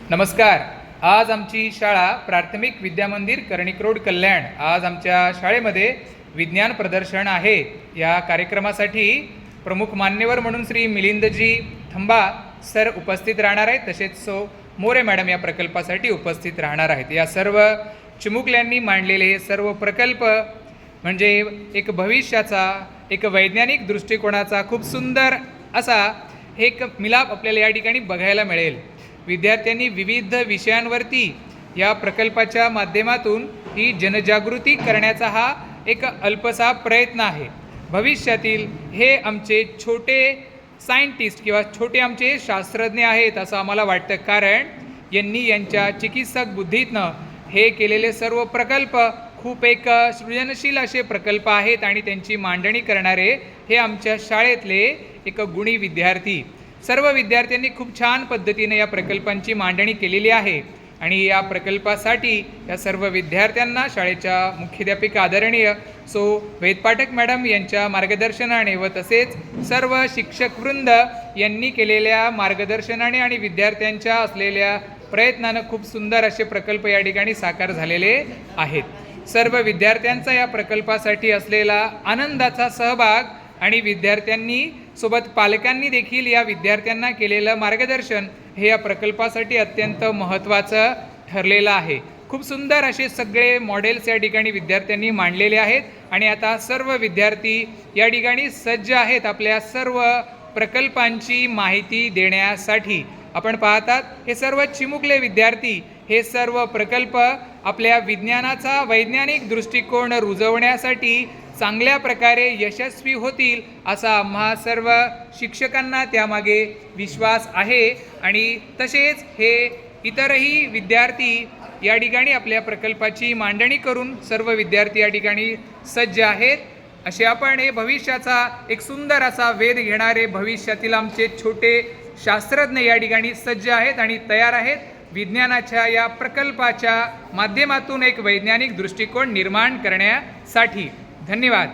नमस्कार। आज आमची शाळा प्राथमिक विद्यामंदिर कर्णिक रोड कल्याण। आज आमच्या शाळेमध्ये विज्ञान प्रदर्शन आहे। या कार्यक्रमासाठी प्रमुख मान्यवर म्हणून श्री मिलिंदजी थंबा सर उपस्थित राहणार आहेत, तसेच मोरे मॅडम या प्रकल्पासाठी उपस्थित राहणार आहेत। या सर्व चिमुकल्यांनी मांडलेले हे सर्व प्रकल्प म्हणजे एक भविष्याचा, एक वैज्ञानिक दृष्टिकोनाचा खूप सुंदर असा एक मिलाप आपल्याला या ठिकाणी बघायला मिळेल। विद्यार्थ्यांनी विविध विषयांवरती या प्रकल्पाच्या माध्यमातून ही जनजागृती करण्याचा हा एक अल्पसा प्रयत्न आहे। भविष्यातील हे आमचे छोटे सायंटिस्ट किंवा छोटे आमचे शास्त्रज्ञ आहेत असं आम्हाला वाटतं, कारण यांनी यांच्या चिकित्सक बुद्धीतनं हे केलेले सर्व प्रकल्प खूप एक सृजनशील असे प्रकल्प आहेत आणि त्यांची मांडणी करणारे हे आमच्या शाळेतले एक गुणी विद्यार्थी। सर्व विद्यार्थ्यांनी खूप छान पद्धतीने या प्रकल्पांची मांडणी केलेली आहे आणि या प्रकल्पासाठी या सर्व विद्यार्थ्यांना शाळेच्या मुख्याध्यापिका आदरणीय वेद पाठक मॅडम यांच्या मार्गदर्शनाने व तसेच सर्व शिक्षकवृंद यांनी केलेल्या मार्गदर्शनाने आणि विद्यार्थ्यांच्या असलेल्या प्रयत्नानं खूप सुंदर असे प्रकल्प या ठिकाणी साकार झालेले आहेत। सर्व विद्यार्थ्यांचा या प्रकल्पासाठी असलेला आनंदाचा सहभाग आणि विद्यार्थ्यांनी सोबत पालकांनी देखील या विद्यार्थ्यांना केलेलं मार्गदर्शन हे या प्रकल्पासाठी अत्यंत महत्त्वाचं ठरलेलं आहे। खूप सुंदर असे सगळे मॉडेल्स या ठिकाणी विद्यार्थ्यांनी मांडलेले आहेत आणि आता सर्व विद्यार्थी या ठिकाणी सज्ज आहेत आपल्या सर्व प्रकल्पांची माहिती देण्यासाठी। आपण पाहतात हे सर्व चिमुकले विद्यार्थी हे सर्व प्रकल्प आपल्या विज्ञानाचा वैज्ञानिक दृष्टिकोन रुजवण्यासाठी चांगल्या प्रकारे यशस्वी होतील असा आम्हा सर्व शिक्षकांना त्यामागे विश्वास आहे आणि तसेच हे इतरही विद्यार्थी या ठिकाणी आपल्या प्रकल्पाची मांडणी करून सर्व विद्यार्थी या ठिकाणी सज्ज आहेत। असे आपण हे भविष्याचा एक सुंदर असा वेध घेणारे भविष्यातील आमचे छोटे शास्त्रज्ञ या ठिकाणी सज्ज आहेत आणि तयार आहेत विज्ञानाच्या या प्रकल्पाच्या माध्यमातून एक वैज्ञानिक दृष्टिकोन निर्माण करण्यासाठी। धन्यवाद।